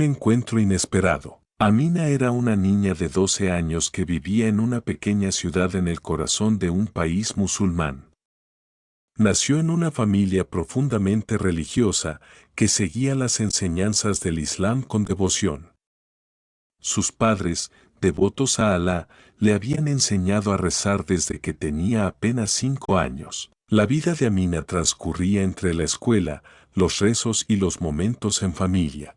encuentro inesperado. Amina era una niña de 12 años que vivía en una pequeña ciudad en el corazón de un país musulmán. Nació en una familia profundamente religiosa que seguía las enseñanzas del Islam con devoción. Sus padres, devotos a Alá, le habían enseñado a rezar desde que tenía apenas 5 años. La vida de Amina transcurría entre la escuela, los rezos y los momentos en familia.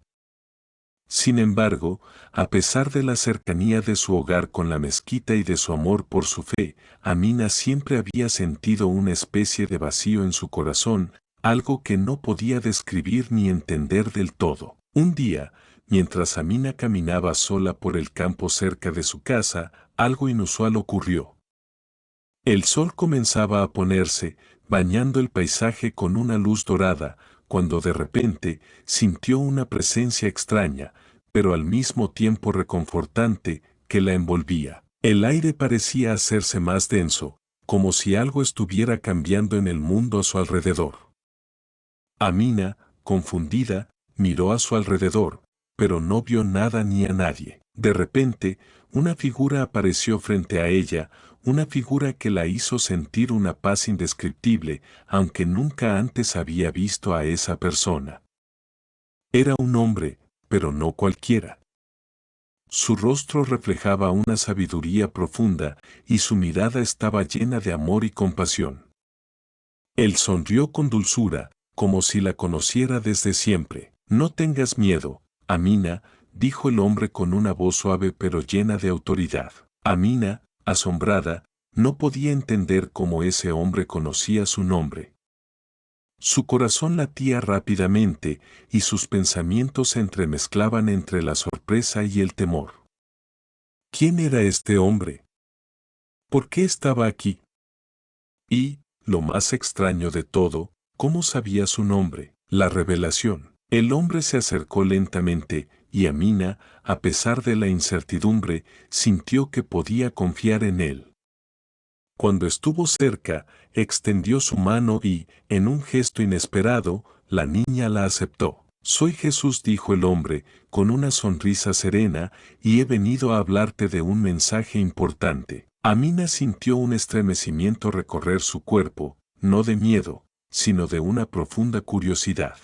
Sin embargo, a pesar de la cercanía de su hogar con la mezquita y de su amor por su fe, Amina siempre había sentido una especie de vacío en su corazón, algo que no podía describir ni entender del todo. Un día, mientras Amina caminaba sola por el campo cerca de su casa, algo inusual ocurrió. El sol comenzaba a ponerse, bañando el paisaje con una luz dorada, cuando de repente sintió una presencia extraña, pero al mismo tiempo reconfortante, que la envolvía. El aire parecía hacerse más denso, como si algo estuviera cambiando en el mundo a su alrededor. Amina, confundida, miró a su alrededor, pero no vio nada ni a nadie. De repente, una figura apareció frente a ella, una figura que la hizo sentir una paz indescriptible, aunque nunca antes había visto a esa persona. Era un hombre, pero no cualquiera. Su rostro reflejaba una sabiduría profunda y su mirada estaba llena de amor y compasión. Él sonrió con dulzura, como si la conociera desde siempre. No tengas miedo, Amina, dijo el hombre con una voz suave pero llena de autoridad. Amina, asombrada, no podía entender cómo ese hombre conocía su nombre. Su corazón latía rápidamente y sus pensamientos se entremezclaban entre la sorpresa y el temor. ¿Quién era este hombre? ¿Por qué estaba aquí? Y, lo más extraño de todo, ¿cómo sabía su nombre? La revelación. El hombre se acercó lentamente, y Amina, a pesar de la incertidumbre, sintió que podía confiar en él. Cuando estuvo cerca, extendió su mano y, en un gesto inesperado, la niña la aceptó. Soy Jesús, dijo el hombre, con una sonrisa serena, y he venido a hablarte de un mensaje importante. Amina sintió un estremecimiento recorrer su cuerpo, no de miedo, sino de una profunda curiosidad.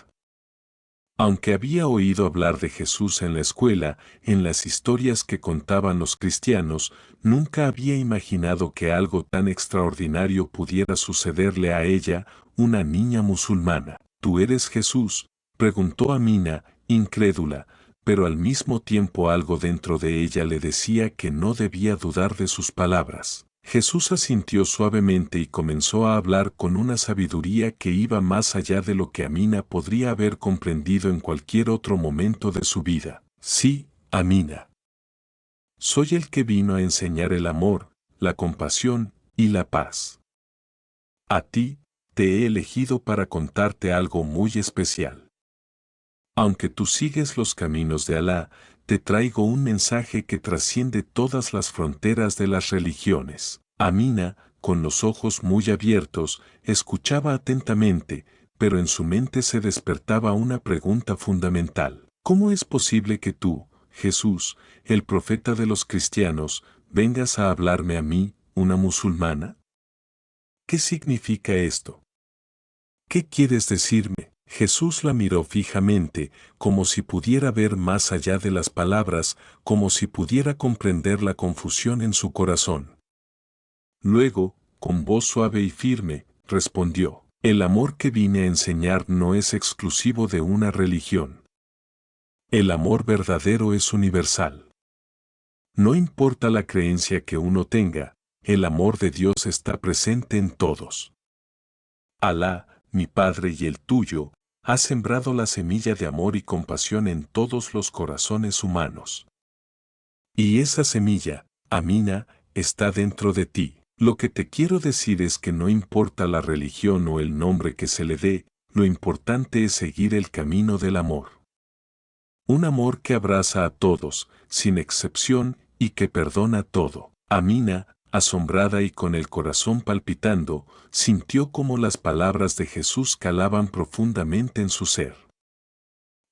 Aunque había oído hablar de Jesús en la escuela, en las historias que contaban los cristianos, nunca había imaginado que algo tan extraordinario pudiera sucederle a ella, una niña musulmana. ¿Tú eres Jesús?, preguntó Amina, incrédula, pero al mismo tiempo algo dentro de ella le decía que no debía dudar de sus palabras. Jesús asintió suavemente y comenzó a hablar con una sabiduría que iba más allá de lo que Amina podría haber comprendido en cualquier otro momento de su vida. Sí, Amina. Soy el que vino a enseñar el amor, la compasión y la paz. A ti, te he elegido para contarte algo muy especial. Aunque tú sigues los caminos de Alá, te traigo un mensaje que trasciende todas las fronteras de las religiones. Amina, con los ojos muy abiertos, escuchaba atentamente, pero en su mente se despertaba una pregunta fundamental. ¿Cómo es posible que tú, Jesús, el profeta de los cristianos, vengas a hablarme a mí, una musulmana? ¿Qué significa esto? ¿Qué quieres decirme? Jesús la miró fijamente, como si pudiera ver más allá de las palabras, como si pudiera comprender la confusión en su corazón. Luego, con voz suave y firme, respondió: el amor que vine a enseñar no es exclusivo de una religión. El amor verdadero es universal. No importa la creencia que uno tenga, el amor de Dios está presente en todos. Alá, mi Padre y el tuyo, ha sembrado la semilla de amor y compasión en todos los corazones humanos. Y esa semilla, Amina, está dentro de ti. Lo que te quiero decir es que no importa la religión o el nombre que se le dé, lo importante es seguir el camino del amor. Un amor que abraza a todos, sin excepción, y que perdona todo. Amina, asombrada y con el corazón palpitando, sintió cómo las palabras de Jesús calaban profundamente en su ser.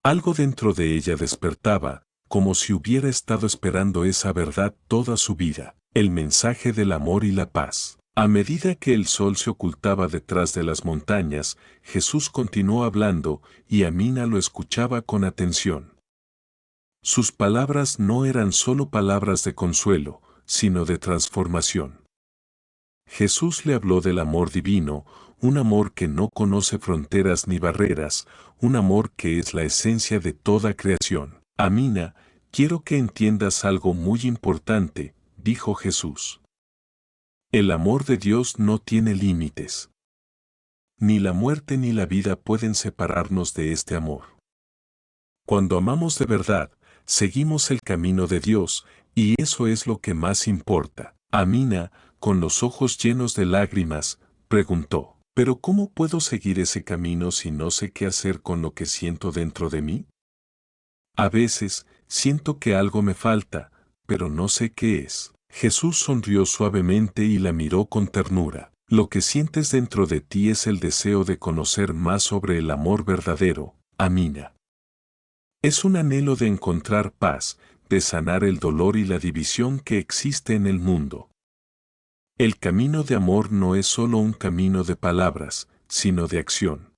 Algo dentro de ella despertaba, como si hubiera estado esperando esa verdad toda su vida, el mensaje del amor y la paz. A medida que el sol se ocultaba detrás de las montañas, Jesús continuó hablando y Amina lo escuchaba con atención. Sus palabras no eran solo palabras de consuelo, sino de transformación. Jesús le habló del amor divino, un amor que no conoce fronteras ni barreras, un amor que es la esencia de toda creación. Amina, quiero que entiendas algo muy importante, dijo Jesús. El amor de Dios no tiene límites. Ni la muerte ni la vida pueden separarnos de este amor. Cuando amamos de verdad, seguimos el camino de Dios, y eso es lo que más importa. Amina, con los ojos llenos de lágrimas, preguntó, ¿pero cómo puedo seguir ese camino si no sé qué hacer con lo que siento dentro de mí? A veces, siento que algo me falta, pero no sé qué es. Jesús sonrió suavemente y la miró con ternura. Lo que sientes dentro de ti es el deseo de conocer más sobre el amor verdadero, Amina. Es un anhelo de encontrar paz, de sanar el dolor y la división que existe en el mundo. El camino de amor no es solo un camino de palabras, sino de acción.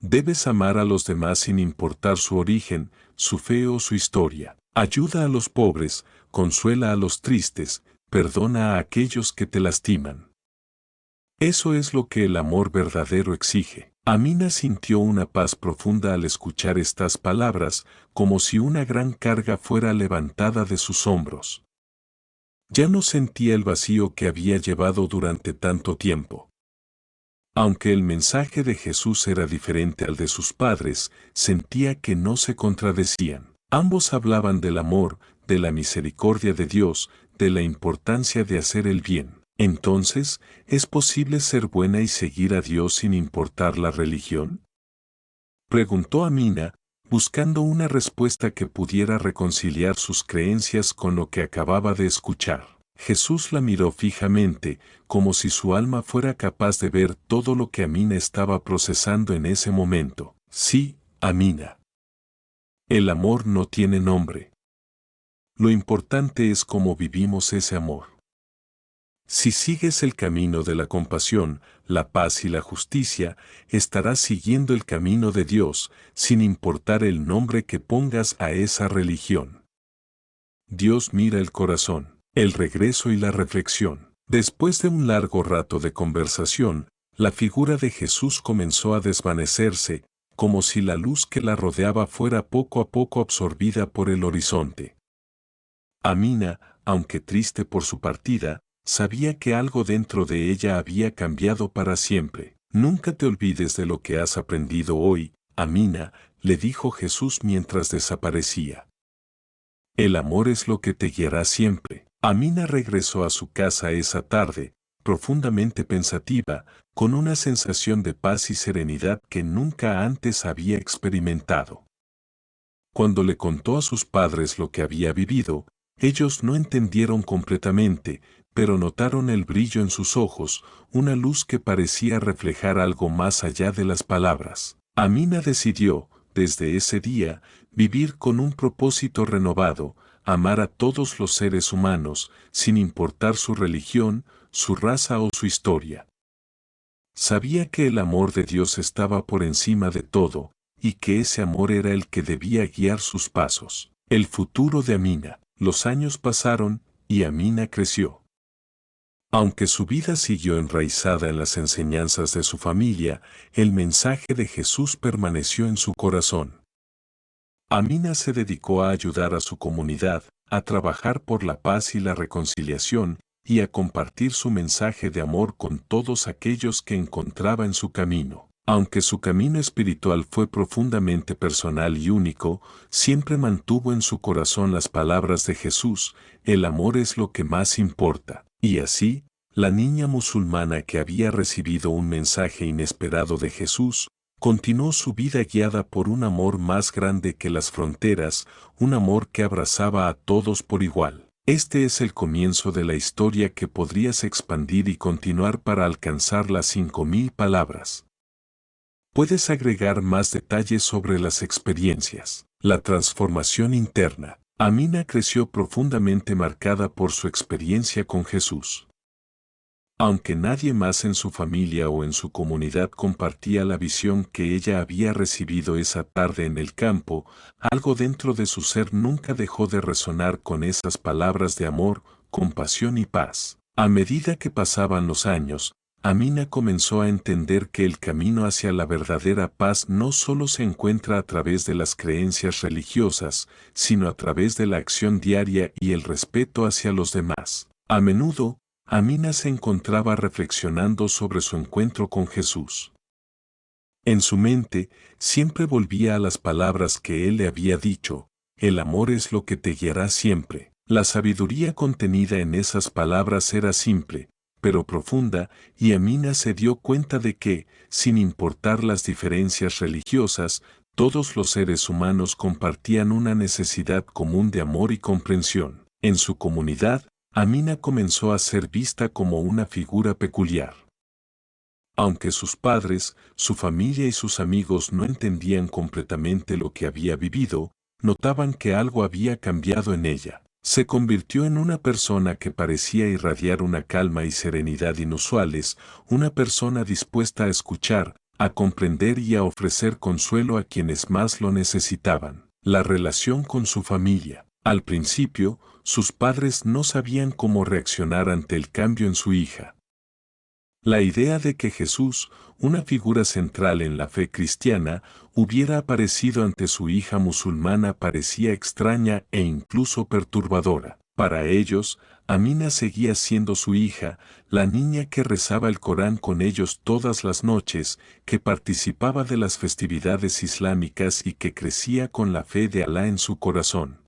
Debes amar a los demás sin importar su origen, su fe o su historia. Ayuda a los pobres, consuela a los tristes, perdona a aquellos que te lastiman. Eso es lo que el amor verdadero exige. Amina sintió una paz profunda al escuchar estas palabras, como si una gran carga fuera levantada de sus hombros. Ya no sentía el vacío que había llevado durante tanto tiempo. Aunque el mensaje de Jesús era diferente al de sus padres, sentía que no se contradecían. Ambos hablaban del amor, de la misericordia de Dios, de la importancia de hacer el bien. Entonces, ¿es posible ser buena y seguir a Dios sin importar la religión? Preguntó Amina, buscando una respuesta que pudiera reconciliar sus creencias con lo que acababa de escuchar. Jesús la miró fijamente, como si su alma fuera capaz de ver todo lo que Amina estaba procesando en ese momento. Sí, Amina. El amor no tiene nombre. Lo importante es cómo vivimos ese amor. Si sigues el camino de la compasión, la paz y la justicia, estarás siguiendo el camino de Dios, sin importar el nombre que pongas a esa religión. Dios mira el corazón, el regreso y la reflexión. Después de un largo rato de conversación, la figura de Jesús comenzó a desvanecerse, como si la luz que la rodeaba fuera poco a poco absorbida por el horizonte. Amina, aunque triste por su partida, sabía que algo dentro de ella había cambiado para siempre. Nunca te olvides de lo que has aprendido hoy, Amina, le dijo Jesús mientras desaparecía. El amor es lo que te guiará siempre. Amina regresó a su casa esa tarde, profundamente pensativa, con una sensación de paz y serenidad que nunca antes había experimentado. Cuando le contó a sus padres lo que había vivido, ellos no entendieron completamente, pero notaron el brillo en sus ojos, una luz que parecía reflejar algo más allá de las palabras. Amina decidió, desde ese día, vivir con un propósito renovado, amar a todos los seres humanos, sin importar su religión, su raza o su historia. Sabía que el amor de Dios estaba por encima de todo, y que ese amor era el que debía guiar sus pasos. El futuro de Amina. Los años pasaron, y Amina creció. Aunque su vida siguió enraizada en las enseñanzas de su familia, el mensaje de Jesús permaneció en su corazón. Amina se dedicó a ayudar a su comunidad, a trabajar por la paz y la reconciliación, y a compartir su mensaje de amor con todos aquellos que encontraba en su camino. Aunque su camino espiritual fue profundamente personal y único, siempre mantuvo en su corazón las palabras de Jesús: el amor es lo que más importa. Y así, la niña musulmana que había recibido un mensaje inesperado de Jesús, continuó su vida guiada por un amor más grande que las fronteras, un amor que abrazaba a todos por igual. Este es el comienzo de la historia que podrías expandir y continuar para alcanzar las 5000 palabras. Puedes agregar más detalles sobre las experiencias. La transformación interna. Amina creció profundamente marcada por su experiencia con Jesús. Aunque nadie más en su familia o en su comunidad compartía la visión que ella había recibido esa tarde en el campo, algo dentro de su ser nunca dejó de resonar con esas palabras de amor, compasión y paz. A medida que pasaban los años, Amina comenzó a entender que el camino hacia la verdadera paz no solo se encuentra a través de las creencias religiosas, sino a través de la acción diaria y el respeto hacia los demás. A menudo, Amina se encontraba reflexionando sobre su encuentro con Jesús. En su mente, siempre volvía a las palabras que él le había dicho: el amor es lo que te guiará siempre. La sabiduría contenida en esas palabras era simple, pero profunda, y Amina se dio cuenta de que, sin importar las diferencias religiosas, todos los seres humanos compartían una necesidad común de amor y comprensión. En su comunidad, Amina comenzó a ser vista como una figura peculiar. Aunque sus padres, su familia y sus amigos no entendían completamente lo que había vivido, notaban que algo había cambiado en ella. Se convirtió en una persona que parecía irradiar una calma y serenidad inusuales, una persona dispuesta a escuchar, a comprender y a ofrecer consuelo a quienes más lo necesitaban. La relación con su familia. Al principio, sus padres no sabían cómo reaccionar ante el cambio en su hija. La idea de que Jesús, una figura central en la fe cristiana, hubiera aparecido ante su hija musulmana parecía extraña e incluso perturbadora. Para ellos, Amina seguía siendo su hija, la niña que rezaba el Corán con ellos todas las noches, que participaba de las festividades islámicas y que crecía con la fe de Alá en su corazón.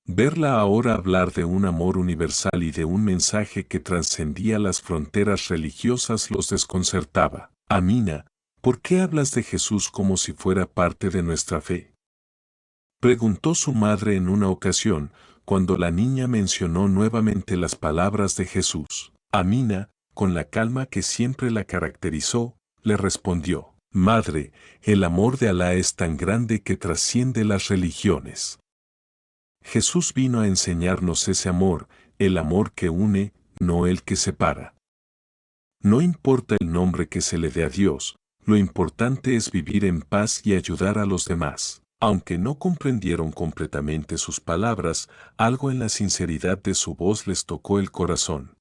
Verla ahora hablar de un amor universal y de un mensaje que trascendía las fronteras religiosas los desconcertaba. Amina, ¿por qué hablas de Jesús como si fuera parte de nuestra fe?, preguntó su madre en una ocasión, cuando la niña mencionó nuevamente las palabras de Jesús. Amina, con la calma que siempre la caracterizó, le respondió: Madre, el amor de Alá es tan grande que trasciende las religiones. Jesús vino a enseñarnos ese amor, el amor que une, no el que separa. No importa el nombre que se le dé a Dios, lo importante es vivir en paz y ayudar a los demás. Aunque no comprendieron completamente sus palabras, algo en la sinceridad de su voz les tocó el corazón.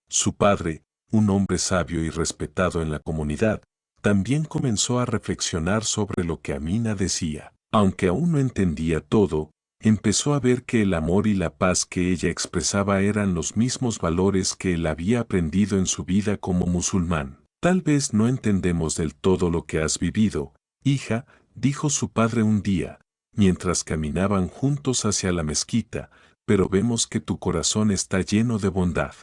Su padre, un hombre sabio y respetado en la comunidad, también comenzó a reflexionar sobre lo que Amina decía. Aunque aún no entendía todo, empezó a ver que el amor y la paz que ella expresaba eran los mismos valores que él había aprendido en su vida como musulmán. Tal vez no entendemos del todo lo que has vivido, hija, dijo su padre un día, mientras caminaban juntos hacia la mezquita, pero vemos que tu corazón está lleno de bondad.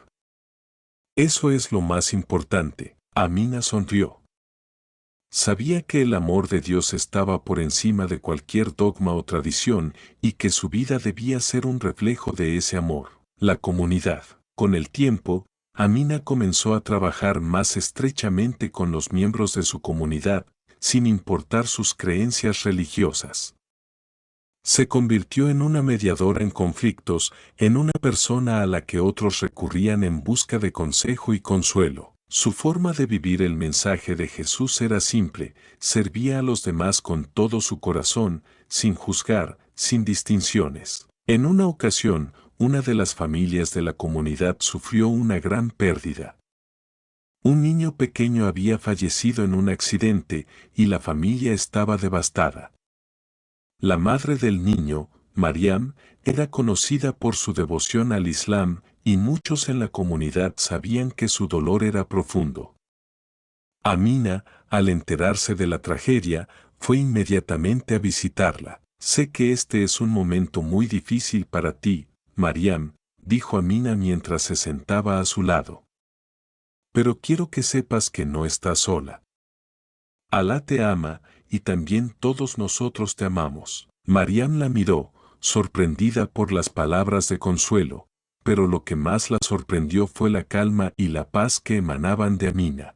Eso es lo más importante. Amina sonrió. Sabía que el amor de Dios estaba por encima de cualquier dogma o tradición y que su vida debía ser un reflejo de ese amor. La comunidad. Con el tiempo, Amina comenzó a trabajar más estrechamente con los miembros de su comunidad, sin importar sus creencias religiosas. Se convirtió en una mediadora en conflictos, en una persona a la que otros recurrían en busca de consejo y consuelo. Su forma de vivir el mensaje de Jesús era simple: servía a los demás con todo su corazón, sin juzgar, sin distinciones. En una ocasión, una de las familias de la comunidad sufrió una gran pérdida. Un niño pequeño había fallecido en un accidente y la familia estaba devastada. La madre del niño, Mariam, era conocida por su devoción al Islam, y muchos en la comunidad sabían que su dolor era profundo. Amina, al enterarse de la tragedia, fue inmediatamente a visitarla. Sé que este es un momento muy difícil para ti, Mariam, dijo Amina mientras se sentaba a su lado. Pero quiero que sepas que no estás sola. Alá te ama, y también todos nosotros te amamos. Mariam la miró, sorprendida por las palabras de consuelo, pero lo que más la sorprendió fue la calma y la paz que emanaban de Amina.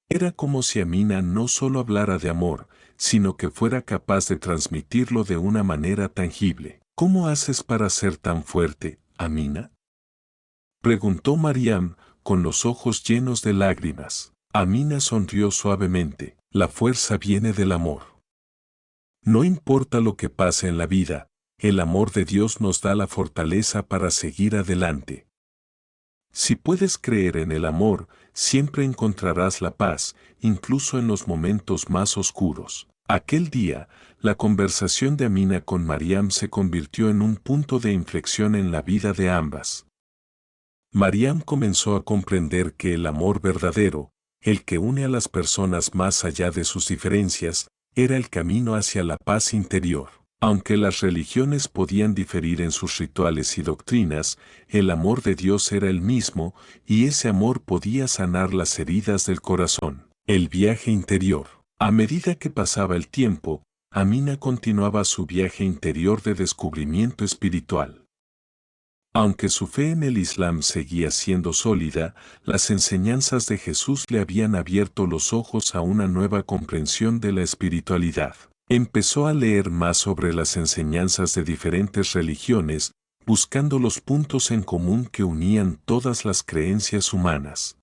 Era como si Amina no solo hablara de amor, sino que fuera capaz de transmitirlo de una manera tangible. ¿Cómo haces para ser tan fuerte, Amina?, preguntó Mariam, con los ojos llenos de lágrimas. Amina sonrió suavemente. La fuerza viene del amor. No importa lo que pase en la vida, el amor de Dios nos da la fortaleza para seguir adelante. Si puedes creer en el amor, siempre encontrarás la paz, incluso en los momentos más oscuros. Aquel día, la conversación de Amina con Mariam se convirtió en un punto de inflexión en la vida de ambas. Mariam comenzó a comprender que el amor verdadero, el que une a las personas más allá de sus diferencias, era el camino hacia la paz interior. Aunque las religiones podían diferir en sus rituales y doctrinas, el amor de Dios era el mismo, y ese amor podía sanar las heridas del corazón. El viaje interior. A medida que pasaba el tiempo, Amina continuaba su viaje interior de descubrimiento espiritual. Aunque su fe en el Islam seguía siendo sólida, las enseñanzas de Jesús le habían abierto los ojos a una nueva comprensión de la espiritualidad. Empezó a leer más sobre las enseñanzas de diferentes religiones, buscando los puntos en común que unían todas las creencias humanas.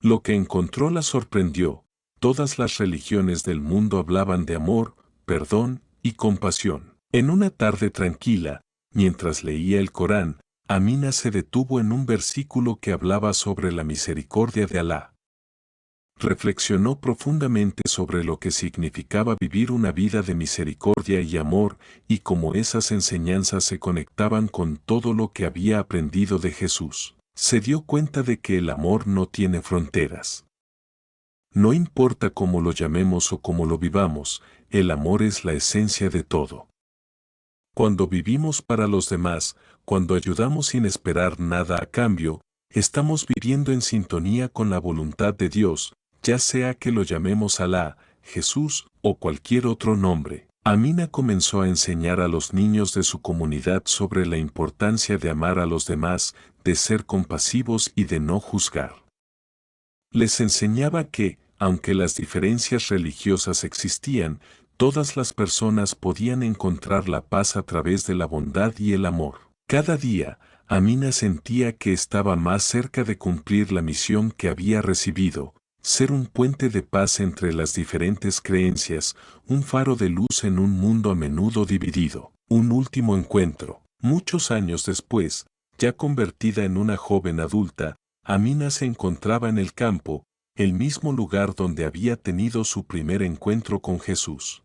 Lo que encontró la sorprendió. Todas las religiones del mundo hablaban de amor, perdón y compasión. En una tarde tranquila, mientras leía el Corán, Amina se detuvo en un versículo que hablaba sobre la misericordia de Alá. Reflexionó profundamente sobre lo que significaba vivir una vida de misericordia y amor, y cómo esas enseñanzas se conectaban con todo lo que había aprendido de Jesús. Se dio cuenta de que el amor no tiene fronteras. No importa cómo lo llamemos o cómo lo vivamos, el amor es la esencia de todo. Cuando vivimos para los demás, cuando ayudamos sin esperar nada a cambio, estamos viviendo en sintonía con la voluntad de Dios, ya sea que lo llamemos Alá, Jesús o cualquier otro nombre. Amina comenzó a enseñar a los niños de su comunidad sobre la importancia de amar a los demás, de ser compasivos y de no juzgar. Les enseñaba que, aunque las diferencias religiosas existían, todas las personas podían encontrar la paz a través de la bondad y el amor. Cada día, Amina sentía que estaba más cerca de cumplir la misión que había recibido, ser un puente de paz entre las diferentes creencias, un faro de luz en un mundo a menudo dividido. Un último encuentro. Muchos años después, ya convertida en una joven adulta, Amina se encontraba en el campo, el mismo lugar donde había tenido su primer encuentro con Jesús.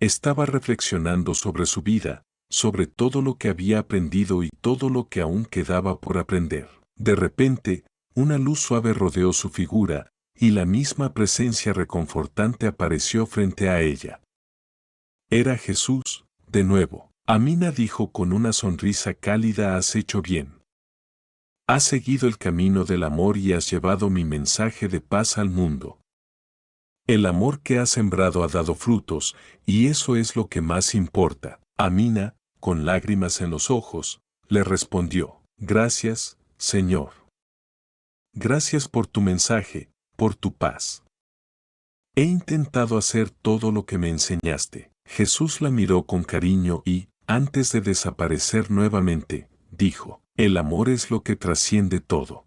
Estaba reflexionando sobre su vida, sobre todo lo que había aprendido y todo lo que aún quedaba por aprender. De repente, una luz suave rodeó su figura, y la misma presencia reconfortante apareció frente a ella. Era Jesús, de nuevo. Amina dijo con una sonrisa cálida: has hecho bien. Has seguido el camino del amor y has llevado mi mensaje de paz al mundo. El amor que has sembrado ha dado frutos, y eso es lo que más importa. Amina, con lágrimas en los ojos, le respondió: gracias, Señor. Gracias por tu mensaje, por tu paz. He intentado hacer todo lo que me enseñaste. Jesús la miró con cariño y, antes de desaparecer nuevamente, dijo: el amor es lo que trasciende todo.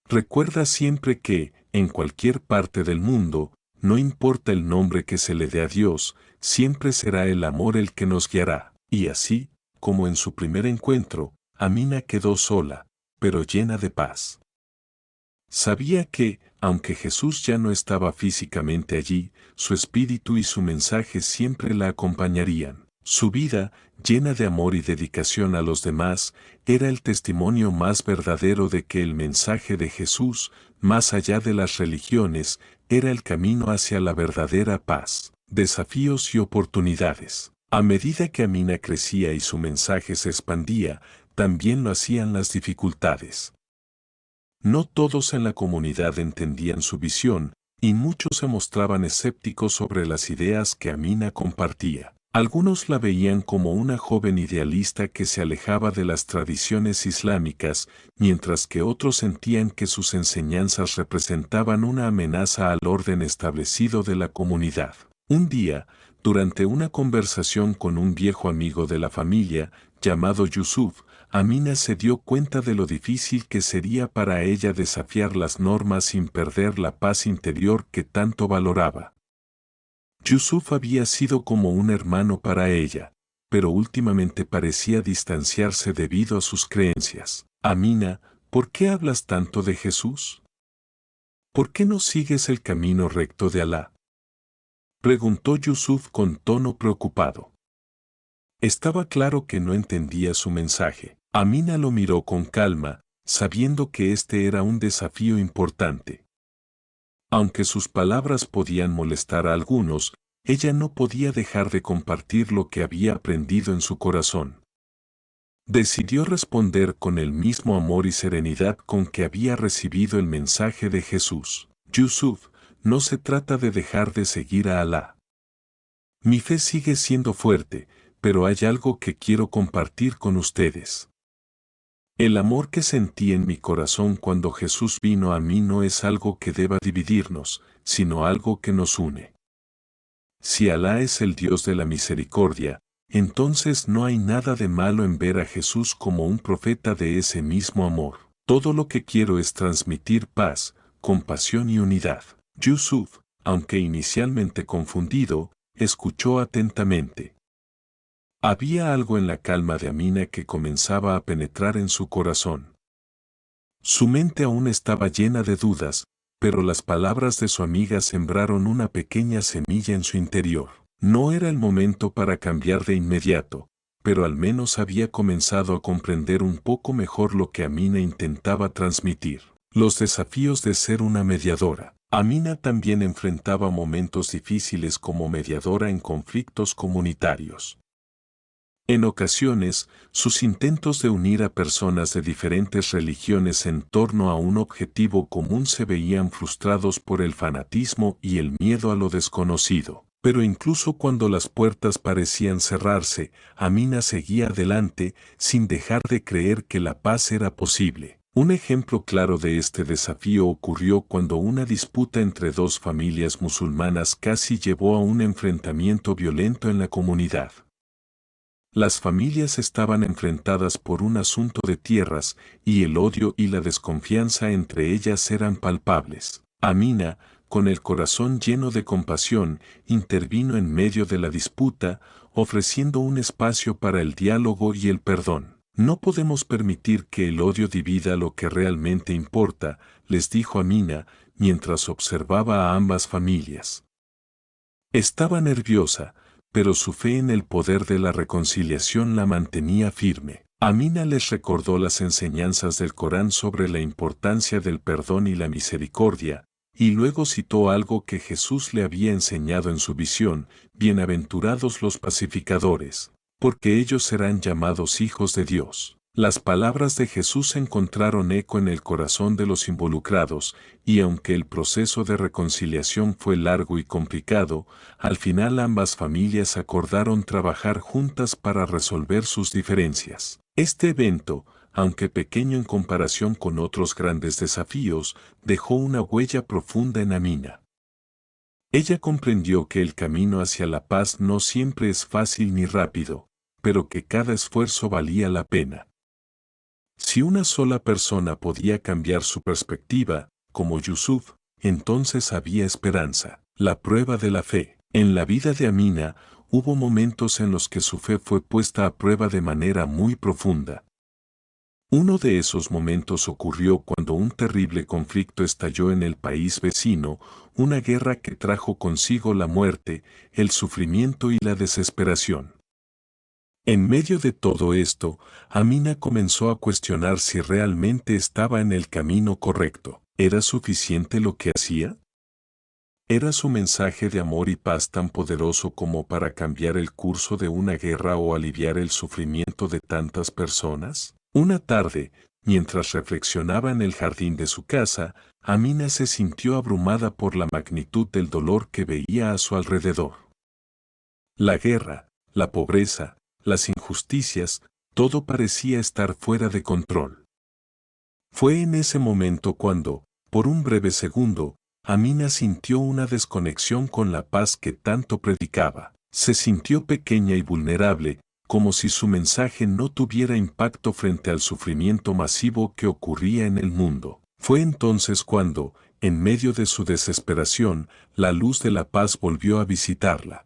Recuerda siempre que, en cualquier parte del mundo, no importa el nombre que se le dé a Dios, siempre será el amor el que nos guiará. Y así, como en su primer encuentro, Amina quedó sola, pero llena de paz. Sabía que, aunque Jesús ya no estaba físicamente allí, su espíritu y su mensaje siempre la acompañarían. Su vida, llena de amor y dedicación a los demás, era el testimonio más verdadero de que el mensaje de Jesús, más allá de las religiones, era el camino hacia la verdadera paz. Desafíos y oportunidades. A medida que Amina crecía y su mensaje se expandía, también lo hacían las dificultades. No todos en la comunidad entendían su visión, y muchos se mostraban escépticos sobre las ideas que Amina compartía. Algunos la veían como una joven idealista que se alejaba de las tradiciones islámicas, mientras que otros sentían que sus enseñanzas representaban una amenaza al orden establecido de la comunidad. Un día, durante una conversación con un viejo amigo de la familia, llamado Yusuf, Amina se dio cuenta de lo difícil que sería para ella desafiar las normas sin perder la paz interior que tanto valoraba. Yusuf había sido como un hermano para ella, pero últimamente parecía distanciarse debido a sus creencias. Amina, ¿por qué hablas tanto de Jesús? ¿Por qué no sigues el camino recto de Alá? Preguntó Yusuf con tono preocupado. Estaba claro que no entendía su mensaje. Amina lo miró con calma, sabiendo que este era un desafío importante. Aunque sus palabras podían molestar a algunos, ella no podía dejar de compartir lo que había aprendido en su corazón. Decidió responder con el mismo amor y serenidad con que había recibido el mensaje de Jesús. Yusuf, no se trata de dejar de seguir a Alá. Mi fe sigue siendo fuerte, pero hay algo que quiero compartir con ustedes. El amor que sentí en mi corazón cuando Jesús vino a mí no es algo que deba dividirnos, sino algo que nos une. Si Alá es el Dios de la misericordia, entonces no hay nada de malo en ver a Jesús como un profeta de ese mismo amor. Todo lo que quiero es transmitir paz, compasión y unidad. Yusuf, aunque inicialmente confundido, escuchó atentamente. Había algo en la calma de Amina que comenzaba a penetrar en su corazón. Su mente aún estaba llena de dudas, pero las palabras de su amiga sembraron una pequeña semilla en su interior. No era el momento para cambiar de inmediato, pero al menos había comenzado a comprender un poco mejor lo que Amina intentaba transmitir. Los desafíos de ser una mediadora. Amina también enfrentaba momentos difíciles como mediadora en conflictos comunitarios. En ocasiones, sus intentos de unir a personas de diferentes religiones en torno a un objetivo común se veían frustrados por el fanatismo y el miedo a lo desconocido. Pero incluso cuando las puertas parecían cerrarse, Amina seguía adelante sin dejar de creer que la paz era posible. Un ejemplo claro de este desafío ocurrió cuando una disputa entre dos familias musulmanas casi llevó a un enfrentamiento violento en la comunidad. Las familias estaban enfrentadas por un asunto de tierras, y el odio y la desconfianza entre ellas eran palpables. Amina, con el corazón lleno de compasión, intervino en medio de la disputa, ofreciendo un espacio para el diálogo y el perdón. No podemos permitir que el odio divida lo que realmente importa, les dijo Amina, mientras observaba a ambas familias. Estaba nerviosa, pero su fe en el poder de la reconciliación la mantenía firme. Amina les recordó las enseñanzas del Corán sobre la importancia del perdón y la misericordia, y luego citó algo que Jesús le había enseñado en su visión: bienaventurados los pacificadores, porque ellos serán llamados hijos de Dios. Las palabras de Jesús encontraron eco en el corazón de los involucrados, y aunque el proceso de reconciliación fue largo y complicado, al final ambas familias acordaron trabajar juntas para resolver sus diferencias. Este evento, aunque pequeño en comparación con otros grandes desafíos, dejó una huella profunda en Amina. Ella comprendió que el camino hacia la paz no siempre es fácil ni rápido, pero que cada esfuerzo valía la pena. Si una sola persona podía cambiar su perspectiva, como Yusuf, entonces había esperanza. La prueba de la fe. En la vida de Amina, hubo momentos en los que su fe fue puesta a prueba de manera muy profunda. Uno de esos momentos ocurrió cuando un terrible conflicto estalló en el país vecino, una guerra que trajo consigo la muerte, el sufrimiento y la desesperación. En medio de todo esto, Amina comenzó a cuestionar si realmente estaba en el camino correcto. ¿Era suficiente lo que hacía? ¿Era su mensaje de amor y paz tan poderoso como para cambiar el curso de una guerra o aliviar el sufrimiento de tantas personas? Una tarde, mientras reflexionaba en el jardín de su casa, Amina se sintió abrumada por la magnitud del dolor que veía a su alrededor. La guerra, la pobreza, las injusticias, todo parecía estar fuera de control. Fue en ese momento cuando, por un breve segundo, Amina sintió una desconexión con la paz que tanto predicaba. Se sintió pequeña y vulnerable, como si su mensaje no tuviera impacto frente al sufrimiento masivo que ocurría en el mundo. Fue entonces cuando, en medio de su desesperación, la luz de la paz volvió a visitarla.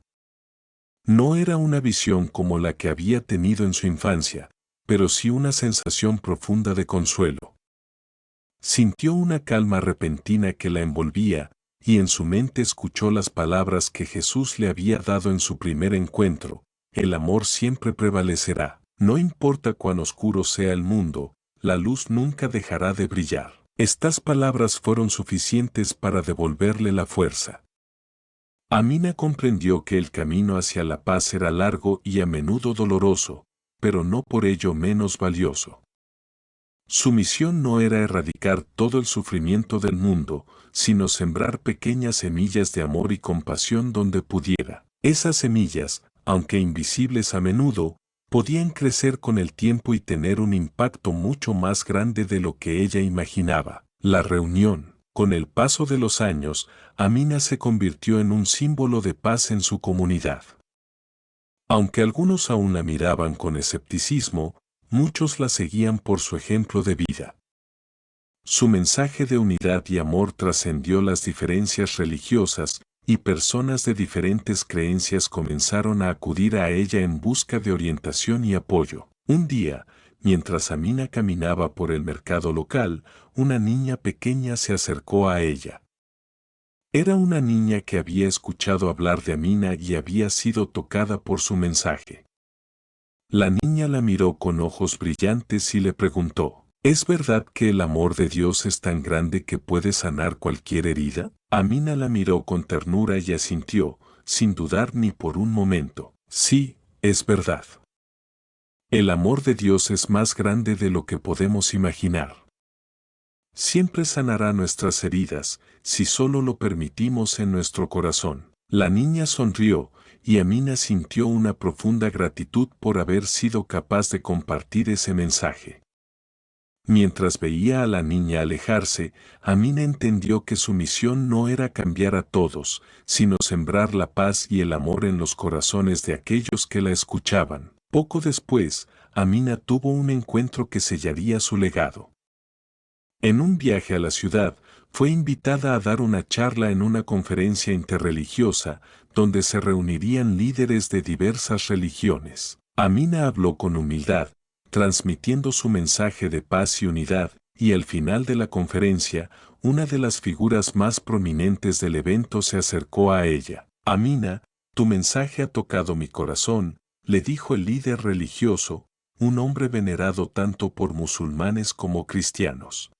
No era una visión como la que había tenido en su infancia, pero sí una sensación profunda de consuelo. Sintió una calma repentina que la envolvía, y en su mente escuchó las palabras que Jesús le había dado en su primer encuentro: el amor siempre prevalecerá. No importa cuán oscuro sea el mundo, la luz nunca dejará de brillar. Estas palabras fueron suficientes para devolverle la fuerza. Amina comprendió que el camino hacia la paz era largo y a menudo doloroso, pero no por ello menos valioso. Su misión no era erradicar todo el sufrimiento del mundo, sino sembrar pequeñas semillas de amor y compasión donde pudiera. Esas semillas, aunque invisibles a menudo, podían crecer con el tiempo y tener un impacto mucho más grande de lo que ella imaginaba. La reunión. Con el paso de los años, Amina se convirtió en un símbolo de paz en su comunidad. Aunque algunos aún la miraban con escepticismo, muchos la seguían por su ejemplo de vida. Su mensaje de unidad y amor trascendió las diferencias religiosas, y personas de diferentes creencias comenzaron a acudir a ella en busca de orientación y apoyo. Un día, mientras Amina caminaba por el mercado local, una niña pequeña se acercó a ella. Era una niña que había escuchado hablar de Amina y había sido tocada por su mensaje. La niña la miró con ojos brillantes y le preguntó: ¿es verdad que el amor de Dios es tan grande que puede sanar cualquier herida? Amina la miró con ternura y asintió, sin dudar ni por un momento: sí, es verdad. El amor de Dios es más grande de lo que podemos imaginar. Siempre sanará nuestras heridas, si solo lo permitimos en nuestro corazón. La niña sonrió, y Amina sintió una profunda gratitud por haber sido capaz de compartir ese mensaje. Mientras veía a la niña alejarse, Amina entendió que su misión no era cambiar a todos, sino sembrar la paz y el amor en los corazones de aquellos que la escuchaban. Poco después, Amina tuvo un encuentro que sellaría su legado. En un viaje a la ciudad, fue invitada a dar una charla en una conferencia interreligiosa, donde se reunirían líderes de diversas religiones. Amina habló con humildad, transmitiendo su mensaje de paz y unidad, y al final de la conferencia, una de las figuras más prominentes del evento se acercó a ella. Amina, tu mensaje ha tocado mi corazón, le dijo el líder religioso, un hombre venerado tanto por musulmanes como cristianos.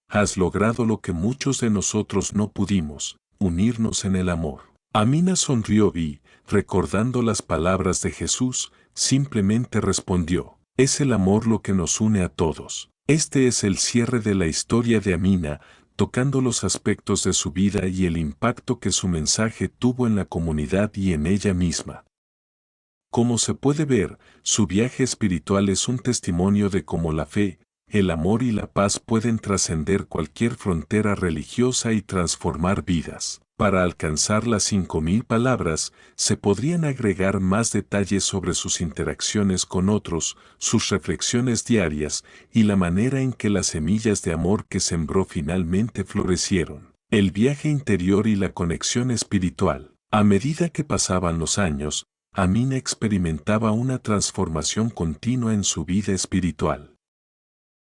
Has logrado lo que muchos de nosotros no pudimos, unirnos en el amor. Amina sonrió y, recordando las palabras de Jesús, simplemente respondió: es el amor lo que nos une a todos. Este es el cierre de la historia de Amina, tocando los aspectos de su vida y el impacto que su mensaje tuvo en la comunidad y en ella misma. Como se puede ver, su viaje espiritual es un testimonio de cómo la fe, el amor y la paz pueden trascender cualquier frontera religiosa y transformar vidas. Para alcanzar las 5000 palabras, se podrían agregar más detalles sobre sus interacciones con otros, sus reflexiones diarias, y la manera en que las semillas de amor que sembró finalmente florecieron. El viaje interior y la conexión espiritual. A medida que pasaban los años, Amina experimentaba una transformación continua en su vida espiritual.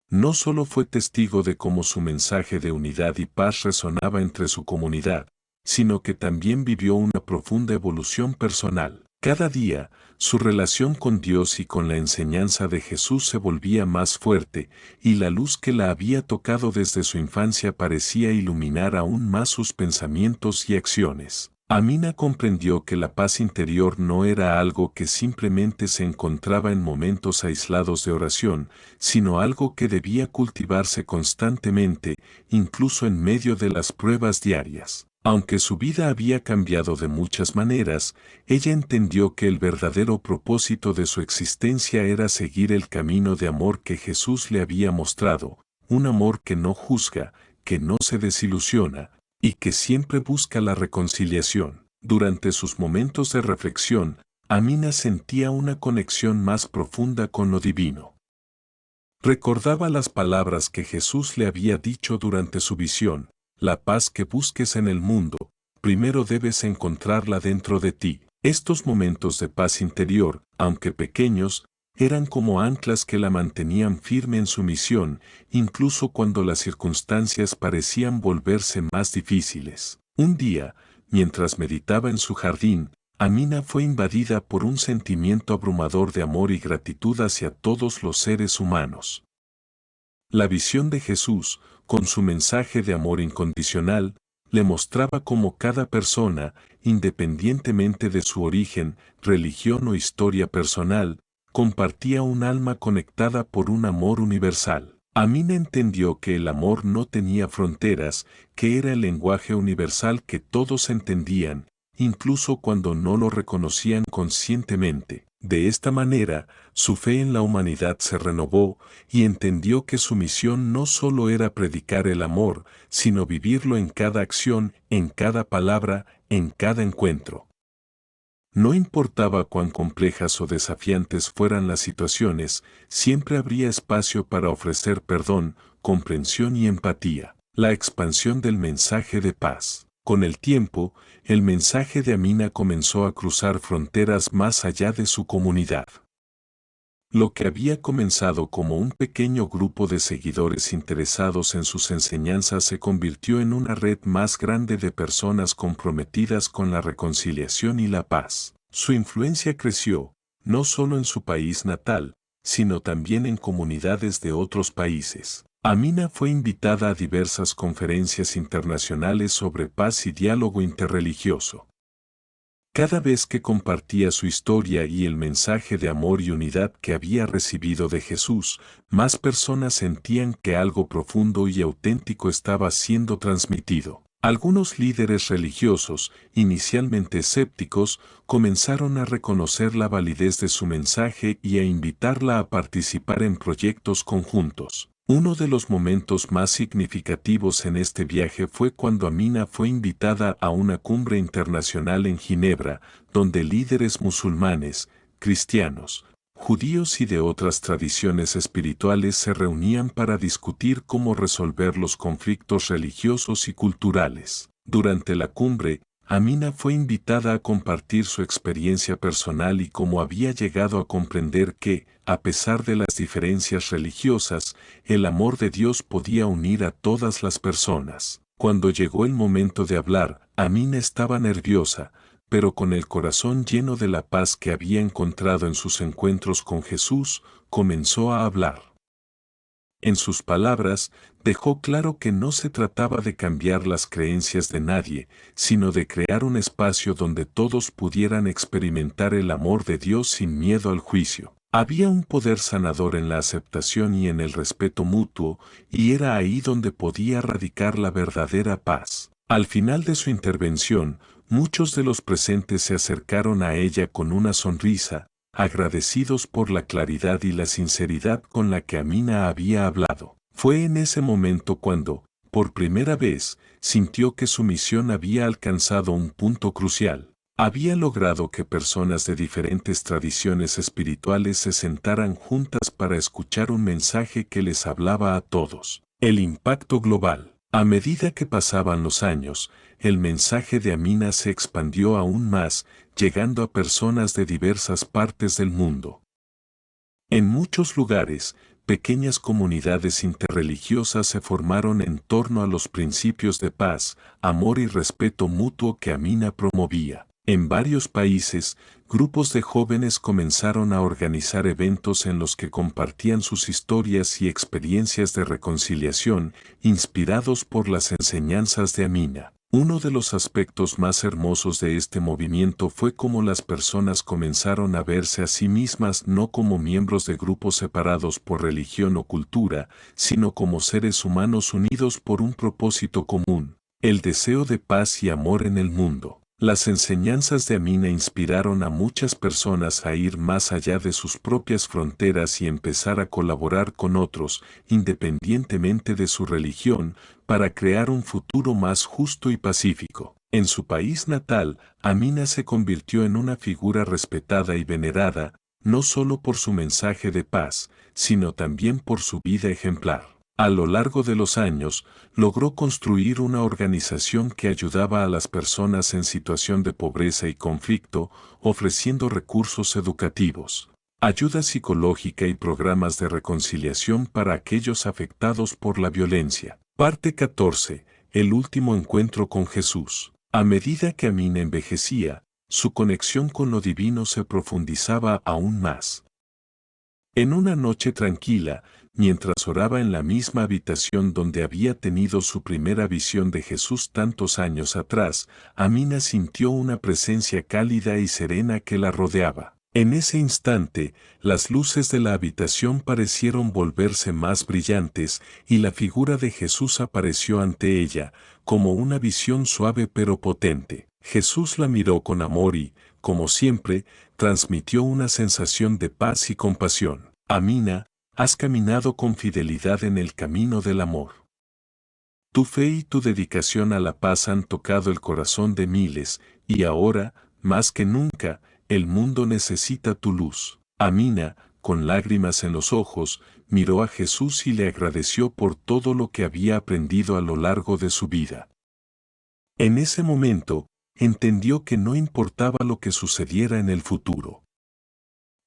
No solo fue testigo de cómo su mensaje de unidad y paz resonaba entre su comunidad, sino que también vivió una profunda evolución personal. Cada día, su relación con Dios y con la enseñanza de Jesús se volvía más fuerte, y la luz que la había tocado desde su infancia parecía iluminar aún más sus pensamientos y acciones. Amina comprendió que la paz interior no era algo que simplemente se encontraba en momentos aislados de oración, sino algo que debía cultivarse constantemente, incluso en medio de las pruebas diarias. Aunque su vida había cambiado de muchas maneras, ella entendió que el verdadero propósito de su existencia era seguir el camino de amor que Jesús le había mostrado, un amor que no juzga, que no se desilusiona, y que siempre busca la reconciliación. Durante sus momentos de reflexión, Amina sentía una conexión más profunda con lo divino. Recordaba las palabras que Jesús le había dicho durante su visión: la paz que busques en el mundo, primero debes encontrarla dentro de ti. Estos momentos de paz interior, aunque pequeños, eran como anclas que la mantenían firme en su misión, incluso cuando las circunstancias parecían volverse más difíciles. Un día, mientras meditaba en su jardín, Amina fue invadida por un sentimiento abrumador de amor y gratitud hacia todos los seres humanos. La visión de Jesús, con su mensaje de amor incondicional, le mostraba cómo cada persona, independientemente de su origen, religión o historia personal, compartía un alma conectada por un amor universal. Amina entendió que el amor no tenía fronteras, que era el lenguaje universal que todos entendían, incluso cuando no lo reconocían conscientemente. De esta manera, su fe en la humanidad se renovó y entendió que su misión no solo era predicar el amor, sino vivirlo en cada acción, en cada palabra, en cada encuentro. No importaba cuán complejas o desafiantes fueran las situaciones, siempre habría espacio para ofrecer perdón, comprensión y empatía. La expansión del mensaje de paz. Con el tiempo, el mensaje de Amina comenzó a cruzar fronteras más allá de su comunidad. Lo que había comenzado como un pequeño grupo de seguidores interesados en sus enseñanzas se convirtió en una red más grande de personas comprometidas con la reconciliación y la paz. Su influencia creció, no solo en su país natal, sino también en comunidades de otros países. Amina fue invitada a diversas conferencias internacionales sobre paz y diálogo interreligioso. Cada vez que compartía su historia y el mensaje de amor y unidad que había recibido de Jesús, más personas sentían que algo profundo y auténtico estaba siendo transmitido. Algunos líderes religiosos, inicialmente escépticos, comenzaron a reconocer la validez de su mensaje y a invitarla a participar en proyectos conjuntos. Uno de los momentos más significativos en este viaje fue cuando Amina fue invitada a una cumbre internacional en Ginebra, donde líderes musulmanes, cristianos, judíos y de otras tradiciones espirituales se reunían para discutir cómo resolver los conflictos religiosos y culturales. Durante la cumbre, Amina fue invitada a compartir su experiencia personal y cómo había llegado a comprender que, a pesar de las diferencias religiosas, el amor de Dios podía unir a todas las personas. Cuando llegó el momento de hablar, Amina estaba nerviosa, pero con el corazón lleno de la paz que había encontrado en sus encuentros con Jesús, comenzó a hablar. En sus palabras, dejó claro que no se trataba de cambiar las creencias de nadie, sino de crear un espacio donde todos pudieran experimentar el amor de Dios sin miedo al juicio. Había un poder sanador en la aceptación y en el respeto mutuo, y era ahí donde podía radicar la verdadera paz. Al final de su intervención, muchos de los presentes se acercaron a ella con una sonrisa, agradecidos por la claridad y la sinceridad con la que Amina había hablado. Fue en ese momento cuando, por primera vez, sintió que su misión había alcanzado un punto crucial. Había logrado que personas de diferentes tradiciones espirituales se sentaran juntas para escuchar un mensaje que les hablaba a todos. El impacto global. A medida que pasaban los años, el mensaje de Amina se expandió aún más, llegando a personas de diversas partes del mundo. En muchos lugares, pequeñas comunidades interreligiosas se formaron en torno a los principios de paz, amor y respeto mutuo que Amina promovía. En varios países, grupos de jóvenes comenzaron a organizar eventos en los que compartían sus historias y experiencias de reconciliación, inspirados por las enseñanzas de Amina. Uno de los aspectos más hermosos de este movimiento fue cómo las personas comenzaron a verse a sí mismas no como miembros de grupos separados por religión o cultura, sino como seres humanos unidos por un propósito común. El deseo de paz y amor en el mundo. Las enseñanzas de Amina inspiraron a muchas personas a ir más allá de sus propias fronteras y empezar a colaborar con otros, independientemente de su religión, para crear un futuro más justo y pacífico. En su país natal, Amina se convirtió en una figura respetada y venerada, no solo por su mensaje de paz, sino también por su vida ejemplar. A lo largo de los años, logró construir una organización que ayudaba a las personas en situación de pobreza y conflicto, ofreciendo recursos educativos, ayuda psicológica y programas de reconciliación para aquellos afectados por la violencia. Parte 14. El último encuentro con Jesús. A medida que Amina envejecía, su conexión con lo divino se profundizaba aún más. En una noche tranquila, mientras oraba en la misma habitación donde había tenido su primera visión de Jesús tantos años atrás, Amina sintió una presencia cálida y serena que la rodeaba. En ese instante, las luces de la habitación parecieron volverse más brillantes y la figura de Jesús apareció ante ella, como una visión suave pero potente. Jesús la miró con amor y, como siempre, transmitió una sensación de paz y compasión. Amina, has caminado con fidelidad en el camino del amor. Tu fe y tu dedicación a la paz han tocado el corazón de miles, y ahora, más que nunca, el mundo necesita tu luz. Amina, con lágrimas en los ojos, miró a Jesús y le agradeció por todo lo que había aprendido a lo largo de su vida. En ese momento, entendió que no importaba lo que sucediera en el futuro.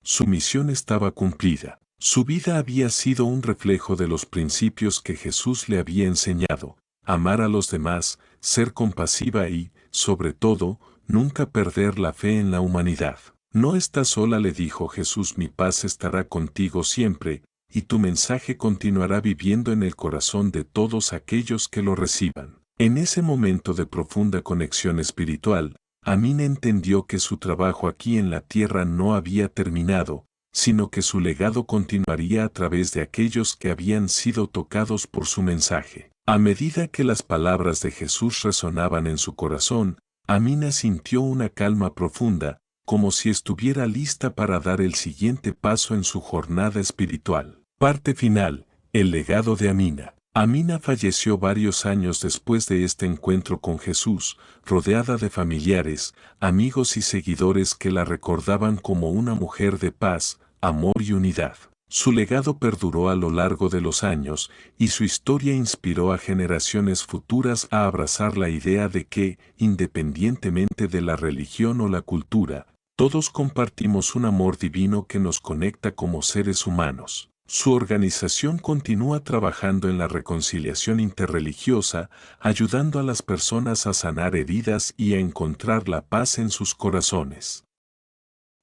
Su misión estaba cumplida. Su vida había sido un reflejo de los principios que Jesús le había enseñado: amar a los demás, ser compasiva y, sobre todo, nunca perder la fe en la humanidad. No estás sola, le dijo Jesús, mi paz estará contigo siempre, y tu mensaje continuará viviendo en el corazón de todos aquellos que lo reciban. En ese momento de profunda conexión espiritual, Amina entendió que su trabajo aquí en la tierra no había terminado, sino que su legado continuaría a través de aquellos que habían sido tocados por su mensaje. A medida que las palabras de Jesús resonaban en su corazón, Amina sintió una calma profunda, como si estuviera lista para dar el siguiente paso en su jornada espiritual. Parte final. El legado de Amina. Amina falleció varios años después de este encuentro con Jesús, rodeada de familiares, amigos y seguidores que la recordaban como una mujer de paz, amor y unidad. Su legado perduró a lo largo de los años, y su historia inspiró a generaciones futuras a abrazar la idea de que, independientemente de la religión o la cultura, todos compartimos un amor divino que nos conecta como seres humanos. Su organización continúa trabajando en la reconciliación interreligiosa, ayudando a las personas a sanar heridas y a encontrar la paz en sus corazones.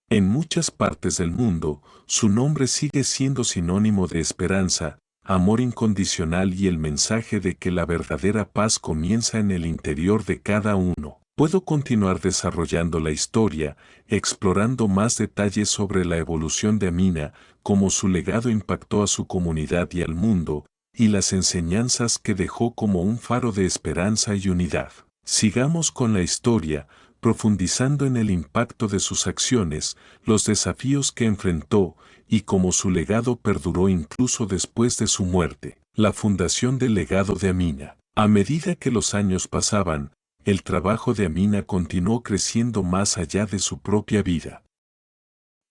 En muchas partes del mundo, su nombre sigue siendo sinónimo de esperanza, amor incondicional y el mensaje de que la verdadera paz comienza en el interior de cada uno. Puedo continuar desarrollando la historia, explorando más detalles sobre la evolución de Amina, cómo su legado impactó a su comunidad y al mundo, y las enseñanzas que dejó como un faro de esperanza y unidad. Sigamos con la historia, profundizando en el impacto de sus acciones, los desafíos que enfrentó, y cómo su legado perduró incluso después de su muerte. La fundación del legado de Amina. A medida que los años pasaban, el trabajo de Amina continuó creciendo más allá de su propia vida.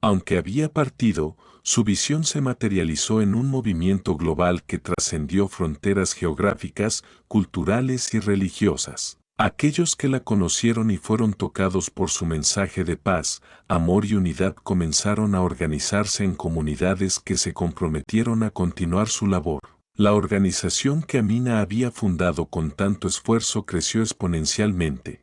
Aunque había partido, su visión se materializó en un movimiento global que trascendió fronteras geográficas, culturales y religiosas. Aquellos que la conocieron y fueron tocados por su mensaje de paz, amor y unidad comenzaron a organizarse en comunidades que se comprometieron a continuar su labor. La organización que Amina había fundado con tanto esfuerzo creció exponencialmente.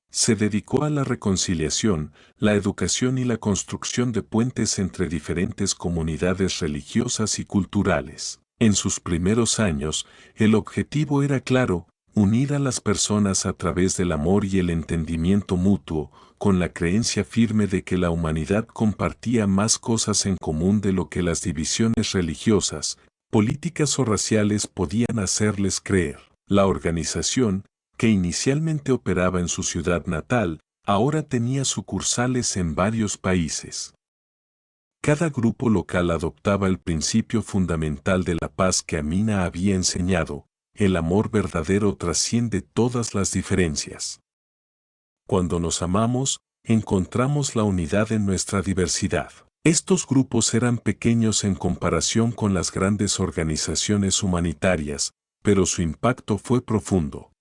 Se dedicó a la reconciliación, la educación y la construcción de puentes entre diferentes comunidades religiosas y culturales. En sus primeros años, el objetivo era claro: unir a las personas a través del amor y el entendimiento mutuo, con la creencia firme de que la humanidad compartía más cosas en común de lo que las divisiones religiosas, políticas o raciales podían hacerles creer. La organización, que inicialmente operaba en su ciudad natal, ahora tenía sucursales en varios países. Cada grupo local adoptaba el principio fundamental de la paz que Amina había enseñado: el amor verdadero trasciende todas las diferencias. Cuando nos amamos, encontramos la unidad en nuestra diversidad. Estos grupos eran pequeños en comparación con las grandes organizaciones humanitarias, pero su impacto fue profundo.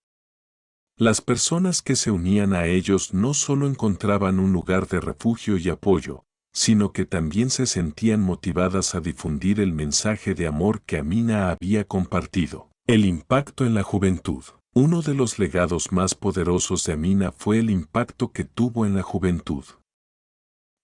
Las personas que se unían a ellos no solo encontraban un lugar de refugio y apoyo, sino que también se sentían motivadas a difundir el mensaje de amor que Amina había compartido. El impacto en la juventud. Uno de los legados más poderosos de Amina fue el impacto que tuvo en la juventud.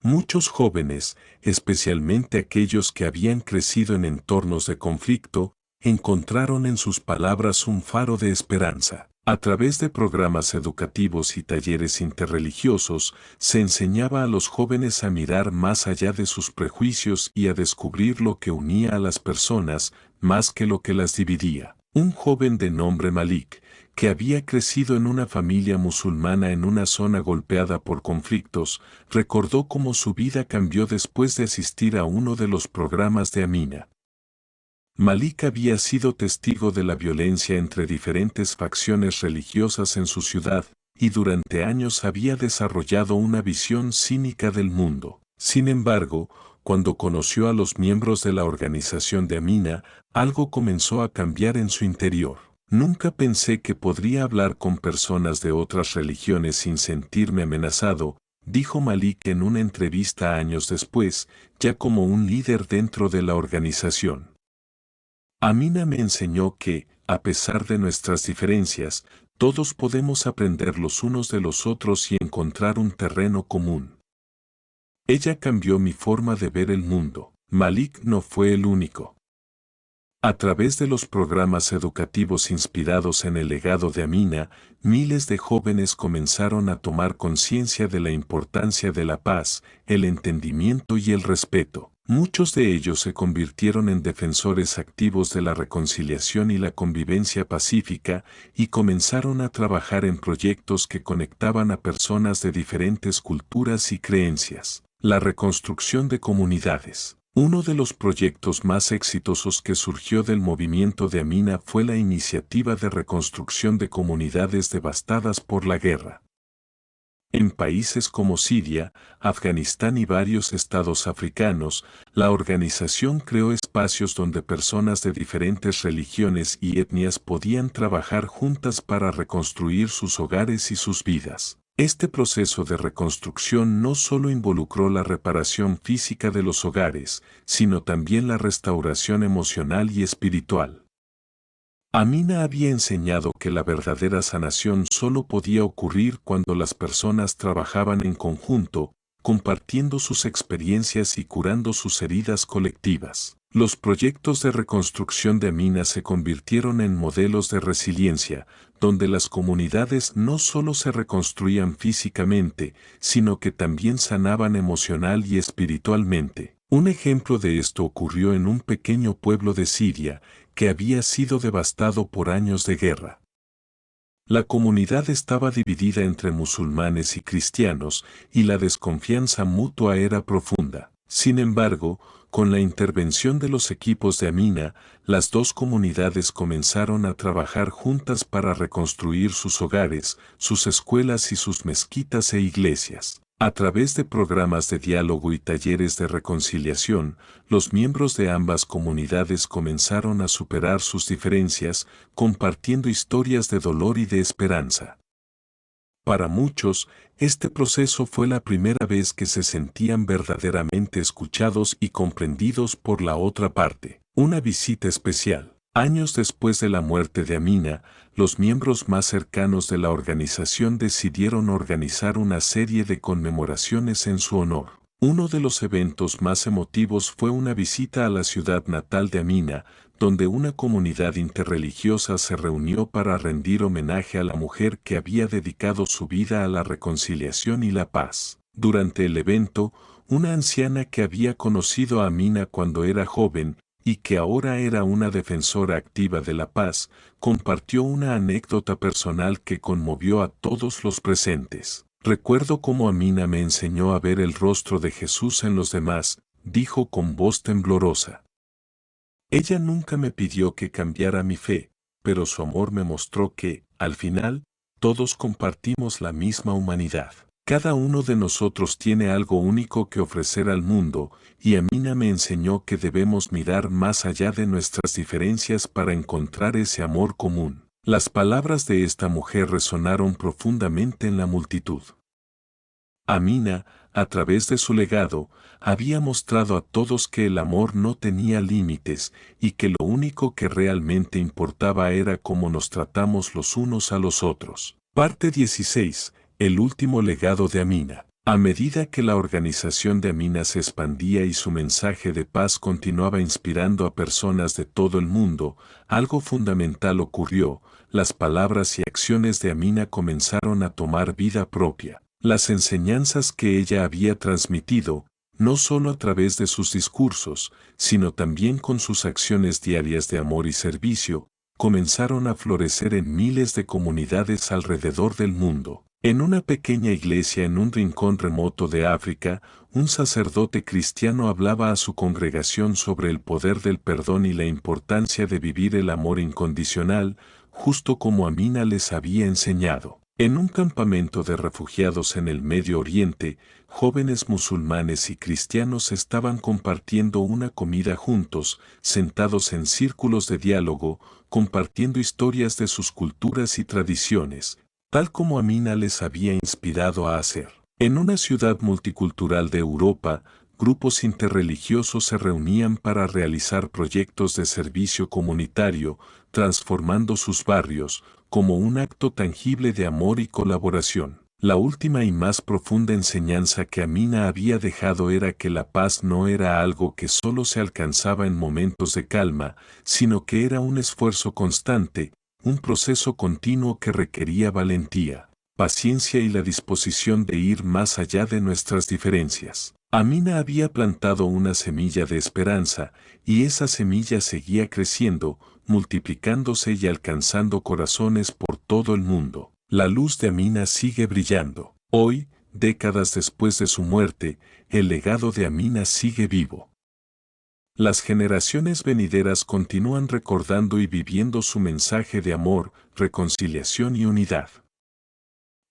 Muchos jóvenes, especialmente aquellos que habían crecido en entornos de conflicto, encontraron en sus palabras un faro de esperanza. A través de programas educativos y talleres interreligiosos, se enseñaba a los jóvenes a mirar más allá de sus prejuicios y a descubrir lo que unía a las personas, más que lo que las dividía. Un joven de nombre Malik, que había crecido en una familia musulmana en una zona golpeada por conflictos, recordó cómo su vida cambió después de asistir a uno de los programas de Amina. Malik había sido testigo de la violencia entre diferentes facciones religiosas en su ciudad, y durante años había desarrollado una visión cínica del mundo. Sin embargo, cuando conoció a los miembros de la organización de Amina, algo comenzó a cambiar en su interior. Nunca pensé que podría hablar con personas de otras religiones sin sentirme amenazado, dijo Malik en una entrevista años después, ya como un líder dentro de la organización. Amina me enseñó que, a pesar de nuestras diferencias, todos podemos aprender los unos de los otros y encontrar un terreno común. Ella cambió mi forma de ver el mundo. Malik no fue el único. A través de los programas educativos inspirados en el legado de Amina, miles de jóvenes comenzaron a tomar conciencia de la importancia de la paz, el entendimiento y el respeto. Muchos de ellos se convirtieron en defensores activos de la reconciliación y la convivencia pacífica, y comenzaron a trabajar en proyectos que conectaban a personas de diferentes culturas y creencias. La reconstrucción de comunidades. Uno de los proyectos más exitosos que surgió del movimiento de Amina fue la iniciativa de reconstrucción de comunidades devastadas por la guerra. En países como Siria, Afganistán y varios estados africanos, la organización creó espacios donde personas de diferentes religiones y etnias podían trabajar juntas para reconstruir sus hogares y sus vidas. Este proceso de reconstrucción no solo involucró la reparación física de los hogares, sino también la restauración emocional y espiritual. Amina había enseñado que la verdadera sanación solo podía ocurrir cuando las personas trabajaban en conjunto, compartiendo sus experiencias y curando sus heridas colectivas. Los proyectos de reconstrucción de Amina se convirtieron en modelos de resiliencia, donde las comunidades no solo se reconstruían físicamente, sino que también sanaban emocional y espiritualmente. Un ejemplo de esto ocurrió en un pequeño pueblo de Siria, que había sido devastado por años de guerra. La comunidad estaba dividida entre musulmanes y cristianos, y la desconfianza mutua era profunda. Sin embargo, con la intervención de los equipos de Amina, las dos comunidades comenzaron a trabajar juntas para reconstruir sus hogares, sus escuelas y sus mezquitas e iglesias. A través de programas de diálogo y talleres de reconciliación, los miembros de ambas comunidades comenzaron a superar sus diferencias, compartiendo historias de dolor y de esperanza. Para muchos, este proceso fue la primera vez que se sentían verdaderamente escuchados y comprendidos por la otra parte. Una visita especial. Años después de la muerte de Amina, los miembros más cercanos de la organización decidieron organizar una serie de conmemoraciones en su honor. Uno de los eventos más emotivos fue una visita a la ciudad natal de Amina, donde una comunidad interreligiosa se reunió para rendir homenaje a la mujer que había dedicado su vida a la reconciliación y la paz. Durante el evento, una anciana que había conocido a Amina cuando era joven, y que ahora era una defensora activa de la paz, compartió una anécdota personal que conmovió a todos los presentes. Recuerdo cómo Amina me enseñó a ver el rostro de Jesús en los demás, dijo con voz temblorosa. Ella nunca me pidió que cambiara mi fe, pero su amor me mostró que, al final, todos compartimos la misma humanidad. Cada uno de nosotros tiene algo único que ofrecer al mundo, y Amina me enseñó que debemos mirar más allá de nuestras diferencias para encontrar ese amor común. Las palabras de esta mujer resonaron profundamente en la multitud. Amina, a través de su legado, había mostrado a todos que el amor no tenía límites y que lo único que realmente importaba era cómo nos tratamos los unos a los otros. Parte 16. El último legado de Amina. A medida que la organización de Amina se expandía y su mensaje de paz continuaba inspirando a personas de todo el mundo, algo fundamental ocurrió: las palabras y acciones de Amina comenzaron a tomar vida propia. Las enseñanzas que ella había transmitido, no solo a través de sus discursos, sino también con sus acciones diarias de amor y servicio, comenzaron a florecer en miles de comunidades alrededor del mundo. En una pequeña iglesia en un rincón remoto de África, un sacerdote cristiano hablaba a su congregación sobre el poder del perdón y la importancia de vivir el amor incondicional, justo como Amina les había enseñado. En un campamento de refugiados en el Medio Oriente, jóvenes musulmanes y cristianos estaban compartiendo una comida juntos, sentados en círculos de diálogo, compartiendo historias de sus culturas y tradiciones, tal como Amina les había inspirado a hacer. En una ciudad multicultural de Europa, grupos interreligiosos se reunían para realizar proyectos de servicio comunitario, transformando sus barrios, como un acto tangible de amor y colaboración. La última y más profunda enseñanza que Amina había dejado era que la paz no era algo que solo se alcanzaba en momentos de calma, sino que era un esfuerzo constante, un proceso continuo que requería valentía, paciencia y la disposición de ir más allá de nuestras diferencias. Amina había plantado una semilla de esperanza, y esa semilla seguía creciendo, multiplicándose y alcanzando corazones por todo el mundo. La luz de Amina sigue brillando. Hoy, décadas después de su muerte, el legado de Amina sigue vivo. Las generaciones venideras continúan recordando y viviendo su mensaje de amor, reconciliación y unidad.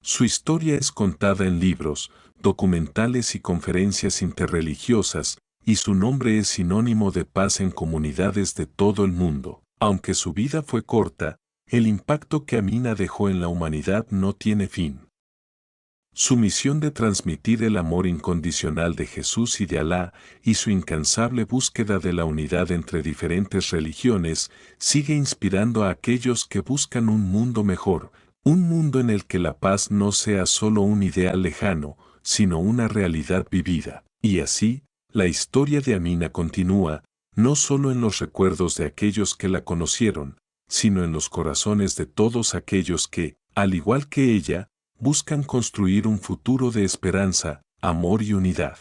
Su historia es contada en libros, documentales y conferencias interreligiosas, y su nombre es sinónimo de paz en comunidades de todo el mundo. Aunque su vida fue corta, el impacto que Amina dejó en la humanidad no tiene fin. Su misión de transmitir el amor incondicional de Jesús y de Alá, y su incansable búsqueda de la unidad entre diferentes religiones, sigue inspirando a aquellos que buscan un mundo mejor, un mundo en el que la paz no sea solo un ideal lejano, sino una realidad vivida. Y así, la historia de Amina continúa, no solo en los recuerdos de aquellos que la conocieron, sino en los corazones de todos aquellos que, al igual que ella, buscan construir un futuro de esperanza, amor y unidad.